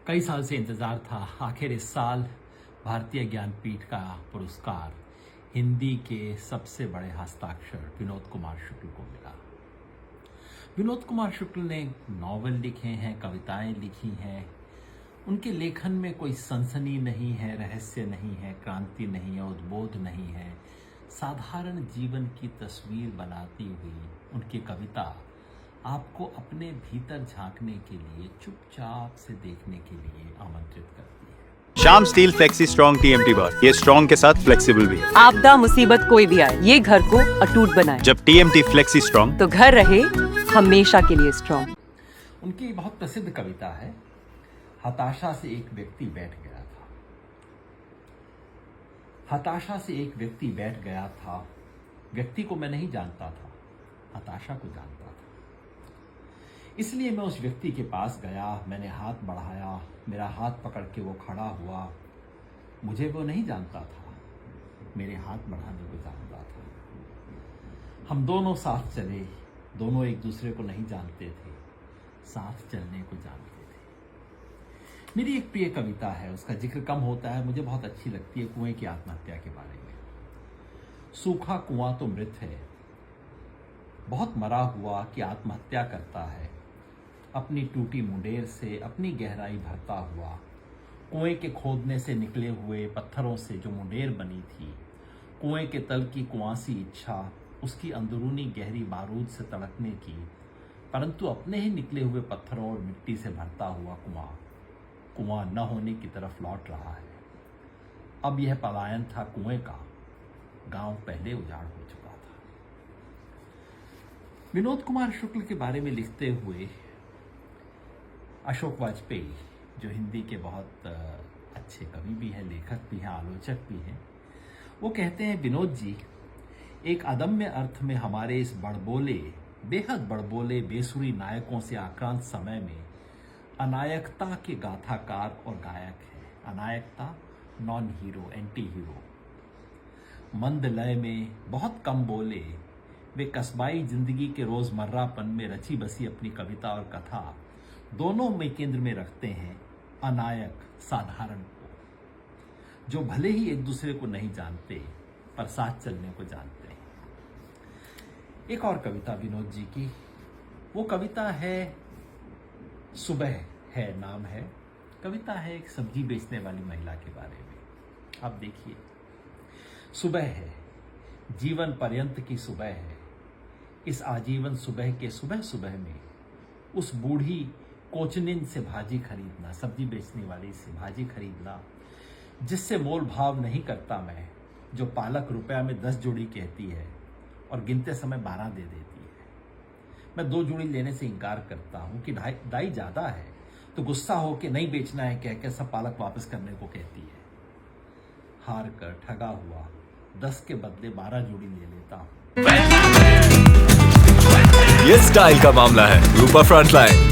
कई साल से इंतज़ार था। आखिर इस साल भारतीय ज्ञानपीठ का पुरस्कार हिंदी के सबसे बड़े हस्ताक्षर विनोद कुमार शुक्ल को मिला। विनोद कुमार शुक्ल ने नॉवेल लिखे हैं, कविताएं लिखी हैं। उनके लेखन में कोई सनसनी नहीं है, रहस्य नहीं है, क्रांति नहीं है, उद्बोध नहीं है। साधारण जीवन की तस्वीर बनाती हुई उनकी कविता आपको अपने भीतर झांकने के लिए, चुपचाप से देखने के लिए आमंत्रित करती है। Shyam steel flexi strong TMT बार, ये स्ट्रॉन्ग के साथ फ्लेक्सिबल भी है। आपदा मुसीबत कोई भी आए, ये घर को अटूट बनाए। जब टीएमटी फ्लेक्सी स्ट्रॉन्ग, तो घर रहे हमेशा के लिए स्ट्रॉन्ग। उनकी बहुत प्रसिद्ध कविता है, हताशा से एक व्यक्ति बैठ गया था। हताशा से एक व्यक्ति बैठ गया था। व्यक्ति को मैं नहीं जानता था, हताशा को जानता था। इसलिए मैं उस व्यक्ति के पास गया, मैंने हाथ बढ़ाया, मेरा हाथ पकड़ के वो खड़ा हुआ। मुझे वो नहीं जानता था, मेरे हाथ बढ़ाने को जानता था। हम दोनों साथ चले, दोनों एक दूसरे को नहीं जानते थे, साथ चलने को जानते थे। मेरी एक प्रिय कविता है, उसका जिक्र कम होता है, मुझे बहुत अच्छी लगती है, कुएं की आत्महत्या के बारे में। सूखा कुआं तो मृत है, बहुत मरा हुआ कि आत्महत्या करता है। अपनी टूटी मुंडेर से अपनी गहराई भरता हुआ, कुएं के खोदने से निकले हुए पत्थरों से जो मुंडेर बनी थी, कुएं के तल की कुआंसी इच्छा उसकी अंदरूनी गहरी बारूद से तड़कने की, परंतु अपने ही निकले हुए पत्थरों और मिट्टी से भरता हुआ कुआं न होने की तरफ लौट रहा है। अब यह पलायन था कुएं का, गांव पहले उजाड़ हो चुका था। विनोद कुमार शुक्ल के बारे में लिखते हुए अशोक वाजपेयी, जो हिंदी के बहुत अच्छे कवि भी हैं, लेखक भी हैं, आलोचक भी हैं, वो कहते हैं, विनोद जी, एक अदम्य अर्थ में हमारे इस बड़बोले, बेहद बड़बोले, बेसुरी नायकों से आक्रांत समय में अनायकता के गाथाकार और गायक हैं। अनायकता, नॉन हीरो, एंटी हीरो। मंद लय में बहुत कम बोले, वे कस्बाई जिंदगी के रोजमर्रापन में रची बसी अपनी कविता और कथा दोनों में केंद्र में रखते हैं अनायक साधारण को, जो भले ही एक दूसरे को नहीं जानते पर साथ चलने को जानते हैं। एक और कविता विनोद जी की, वो कविता है सुबह है, नाम है। कविता है एक सब्जी बेचने वाली महिला के बारे में। आप देखिए, सुबह है, जीवन पर्यंत की सुबह है। इस आजीवन सुबह के सुबह सुबह में उस बूढ़ी कोचनिन से भाजी खरीदना, सब्जी बेचने वाली से भाजी खरीदना, जिससे मोल भाव नहीं करता मैं, जो पालक रुपया में 10 जोड़ी कहती है और गिनते समय 12 दे देती है। मैं 2 जोड़ी लेने से इनकार करता हूं कि दाई ज्यादा है, तो गुस्सा हो के नहीं बेचना है कहकर सब पालक वापस करने को कहती है। हार कर ठगा हुआ 10 के बदले 12 जोड़ी ले लेता हूं। ये स्टाइल का मामला है। रूपा फ्रंटलाइन।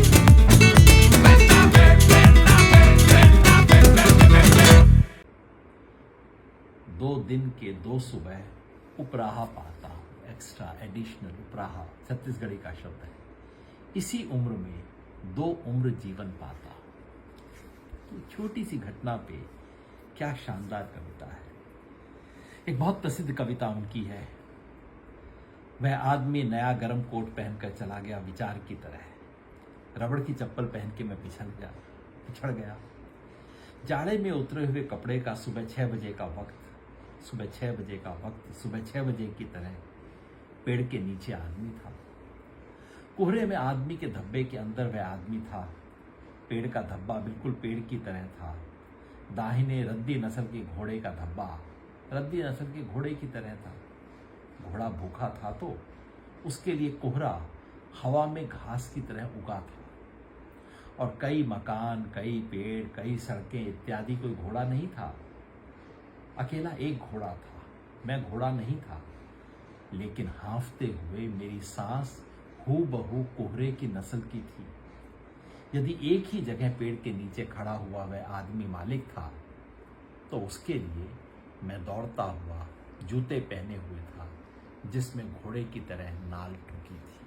दो दिन के 2 सुबह उपराहा पाता हूँ, एक्स्ट्रा, एडिशनल, उपराहा छत्तीसगढ़ी का शब्द है। इसी उम्र में 2 उम्र जीवन पाता हूँ। तो छोटी सी घटना पे क्या शानदार कविता है। एक बहुत प्रसिद्ध कविता उनकी है, वह आदमी नया गरम कोट पहनकर चला गया विचार की तरह। रबड़ की चप्पल पहन के मैं पिछड़ गया। जाड़े में उतरे हुए कपड़े का सुबह 6 बजे का वक्त, सुबह 6 बजे की तरह पेड़ के नीचे आदमी था। कोहरे में आदमी के धब्बे के अंदर वह आदमी था। पेड़ का धब्बा बिल्कुल पेड़ की तरह था। दाहिने रद्दी नस्ल के घोड़े का धब्बा रद्दी नस्ल के घोड़े की तरह था। घोड़ा भूखा था तो उसके लिए कोहरा हवा में घास की तरह उगा था। और कई मकान, कई पेड़, कई सड़कें इत्यादि कोई घोड़ा नहीं था। अकेला एक घोड़ा था। मैं घोड़ा नहीं था, लेकिन हाँफते हुए मेरी सांस हूबहू कोहरे की नस्ल की थी। यदि एक ही जगह पेड़ के नीचे खड़ा हुआ वह आदमी मालिक था, तो उसके लिए मैं दौड़ता हुआ जूते पहने हुए था, जिसमें घोड़े की तरह नाल ठुकी थी।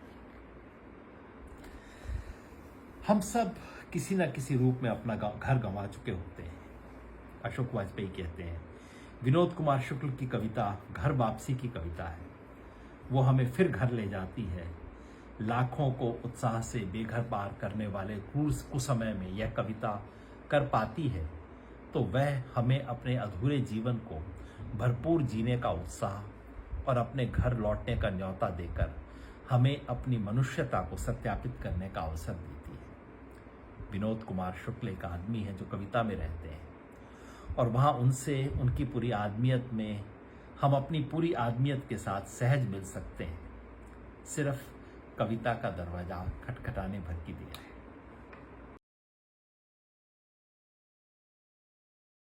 हम सब किसी न किसी रूप में अपना घर गंवा चुके होते हैं। अशोक वाजपेयी कहते हैं, विनोद कुमार शुक्ल की कविता घर वापसी की कविता है। वो हमें फिर घर ले जाती है। लाखों को उत्साह से बेघर पार करने वाले क्रूर कुसमय में यह कविता कर पाती है तो वह हमें अपने अधूरे जीवन को भरपूर जीने का उत्साह और अपने घर लौटने का न्योता देकर हमें अपनी मनुष्यता को सत्यापित करने का अवसर देती है। विनोद कुमार शुक्ल एक आदमी है जो कविता में रहते हैं और वहाँ उनसे उनकी पूरी आदमियत में हम अपनी पूरी आदमियत के साथ सहज मिल सकते हैं, सिर्फ कविता का दरवाजा खटखटाने भर की देर है।